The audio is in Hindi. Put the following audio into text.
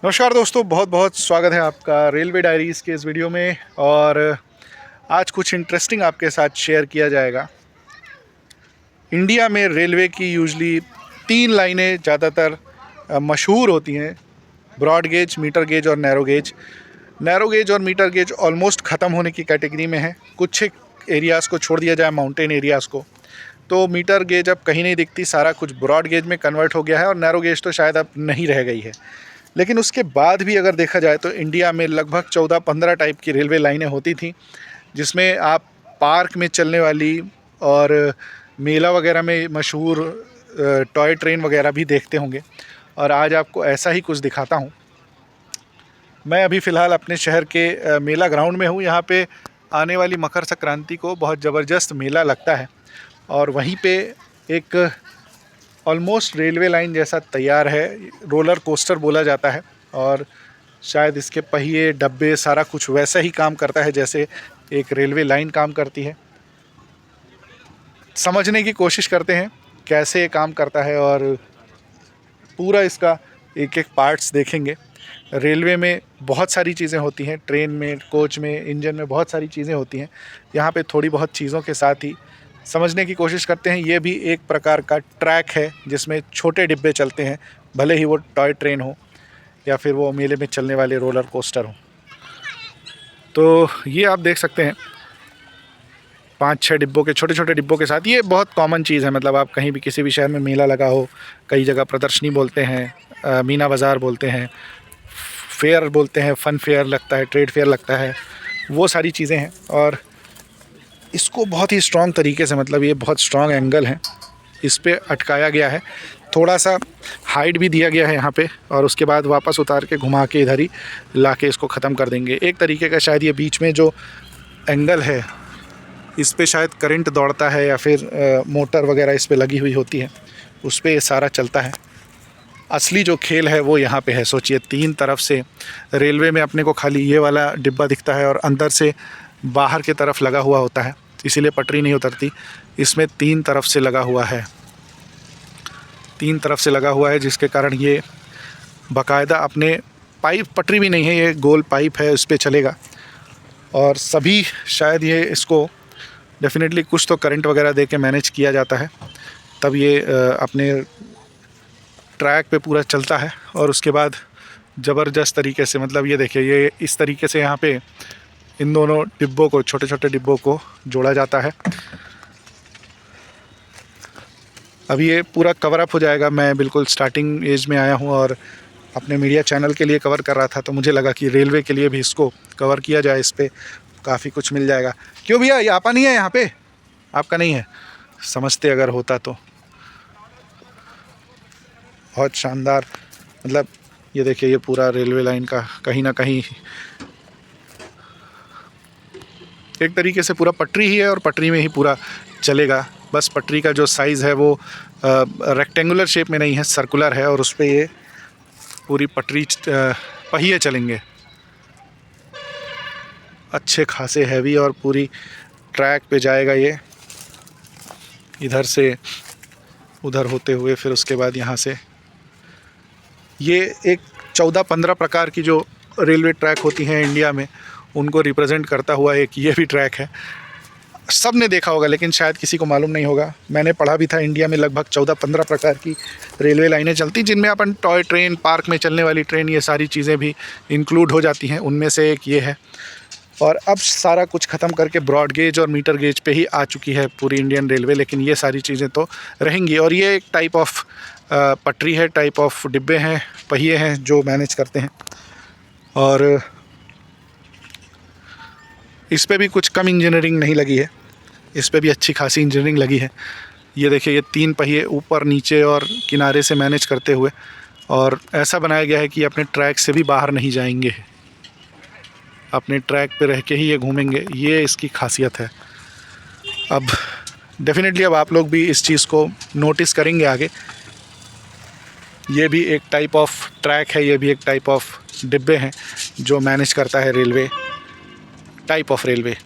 नमस्कार दोस्तों, बहुत बहुत स्वागत है आपका रेलवे डायरीज़ के इस वीडियो में। और आज कुछ इंटरेस्टिंग आपके साथ शेयर किया जाएगा। इंडिया में रेलवे की यूजली 3 लाइनें ज़्यादातर मशहूर होती हैं, ब्रॉड गेज, मीटर गेज और नैरो गेज। नैरो गेज और मीटर गेज ऑलमोस्ट ख़त्म होने की कैटेगरी में है। कुछ एक एरियाज़ को छोड़ दिया जाए, माउंटेन एरियाज़ को, तो मीटर गेज अब कहीं नहीं दिखती, सारा कुछ ब्रॉड गेज में कन्वर्ट हो गया है और नैरो गेज तो शायद अब नहीं रह गई है। लेकिन उसके बाद भी अगर देखा जाए तो इंडिया में लगभग 14-15 टाइप की रेलवे लाइनें होती थी, जिसमें आप पार्क में चलने वाली और मेला वगैरह में मशहूर टॉय ट्रेन वगैरह भी देखते होंगे। और आज आपको ऐसा ही कुछ दिखाता हूँ। मैं अभी फ़िलहाल अपने शहर के मेला ग्राउंड में हूँ। यहाँ पे आने वाली मकर संक्रांति को बहुत ज़बरदस्त मेला लगता है और वहीं पे एक ऑलमोस्ट रेलवे लाइन जैसा तैयार है। रोलर कोस्टर बोला जाता है और शायद इसके पहिए, डब्बे, सारा कुछ वैसा ही काम करता है जैसे एक रेलवे लाइन काम करती है। समझने की कोशिश करते हैं कैसे ये काम करता है और पूरा इसका एक एक पार्ट्स देखेंगे। रेलवे में बहुत सारी चीज़ें होती हैं, ट्रेन में, कोच में, इंजन में बहुत सारी चीज़ें होती हैं। यहाँ पे थोड़ी बहुत चीज़ों के साथ ही समझने की कोशिश करते हैं। ये भी एक प्रकार का ट्रैक है जिसमें छोटे डिब्बे चलते हैं, भले ही वो टॉय ट्रेन हो या फिर वो मेले में चलने वाले रोलर कोस्टर हो। तो ये आप देख सकते हैं 5-6 डिब्बों के, छोटे छोटे डिब्बों के साथ। ये बहुत कॉमन चीज़ है, मतलब आप कहीं भी किसी भी शहर में मेला लगा हो, कई जगह प्रदर्शनी बोलते हैं, मीना बाज़ार बोलते हैं, फेयर बोलते हैं, फ़न फेयर लगता है, ट्रेड फेयर लगता है, वो सारी चीज़ें हैं। और इसको बहुत ही स्ट्रॉन्ग तरीके से, मतलब ये बहुत स्ट्रॉन्ग एंगल है, इस पे अटकाया गया है। थोड़ा सा हाइट भी दिया गया है यहाँ पे और उसके बाद वापस उतार के घुमा के इधर ही ला के इसको ख़त्म कर देंगे। एक तरीके का शायद ये बीच में जो एंगल है, इस पे शायद करंट दौड़ता है या फिर मोटर वगैरह इस पे लगी हुई होती है, उस पे ये सारा चलता है। असली जो खेल है वो यहाँ पे है। सोचिए, 3 तरफ से रेलवे में अपने को खाली ये वाला डिब्बा दिखता है और अंदर से बाहर की तरफ लगा हुआ होता है, इसीलिए पटरी नहीं उतरती। इसमें 3 तरफ से लगा हुआ है, 3 तरफ से लगा हुआ है, जिसके कारण ये बाकायदा अपने पाइप, पटरी भी नहीं है, ये गोल पाइप है, इस पे चलेगा। और सभी शायद ये इसको डेफिनेटली कुछ तो करंट वगैरह दे के मैनेज किया जाता है, तब ये अपने ट्रैक पे पूरा चलता है। और उसके बाद ज़बरदस्त तरीके से, मतलब ये देखिए, ये इस तरीके से यहाँ पे इन दोनों डिब्बों को, छोटे छोटे डिब्बों को जोड़ा जाता है। अभी ये पूरा कवर अप हो जाएगा। मैं बिल्कुल स्टार्टिंग एज में आया हूँ और अपने मीडिया चैनल के लिए कवर कर रहा था, तो मुझे लगा कि रेलवे के लिए भी इसको कवर किया जाए, इस पर काफ़ी कुछ मिल जाएगा। क्यों भैया, ये आपका नहीं है? यहाँ पे आपका नहीं है? समझते अगर होता तो। बहुत शानदार, मतलब ये देखिए, ये पूरा रेलवे लाइन का कहीं ना कहीं एक तरीके से पूरा पटरी ही है और पटरी में ही पूरा चलेगा। बस पटरी का जो साइज़ है वो रेक्टेंगुलर शेप में नहीं है, सर्कुलर है, और उस पर ये पूरी पटरी पहिए चलेंगे अच्छे खासे हैवी, और पूरी ट्रैक पे जाएगा ये, इधर से उधर होते हुए, फिर उसके बाद यहाँ से। ये एक 14-15 प्रकार की जो रेलवे ट्रैक होती हैं इंडिया में, उनको रिप्रेजेंट करता हुआ एक ये भी ट्रैक है। सब ने देखा होगा लेकिन शायद किसी को मालूम नहीं होगा। मैंने पढ़ा भी था, इंडिया में लगभग 14-15 प्रकार की रेलवे लाइनें चलती, जिनमें अपन टॉय ट्रेन, पार्क में चलने वाली ट्रेन, ये सारी चीज़ें भी इंक्लूड हो जाती हैं। उनमें से एक ये है। और अब सारा कुछ ख़त्म करके ब्रॉड गेज और मीटर गेज पे ही आ चुकी है पूरी इंडियन रेलवे, लेकिन ये सारी चीज़ें तो रहेंगी। और ये एक टाइप ऑफ पटरी है, टाइप ऑफ डिब्बे हैं, पहिए हैं जो मैनेज करते हैं। और इस पे भी कुछ कम इंजीनियरिंग नहीं लगी है, इस पे भी अच्छी खासी इंजीनियरिंग लगी है। ये देखिए, ये 3 पहिए ऊपर, नीचे और किनारे से मैनेज करते हुए, और ऐसा बनाया गया है कि अपने ट्रैक से भी बाहर नहीं जाएंगे, अपने ट्रैक पे रह के ही ये घूमेंगे। ये इसकी खासियत है। अब डेफिनेटली अब आप लोग भी इस चीज़ को नोटिस करेंगे आगे। ये भी एक टाइप ऑफ ट्रैक है, ये भी एक टाइप ऑफ डिब्बे हैं जो मैनेज करता है रेलवे, टाइप ऑफ रेलवे।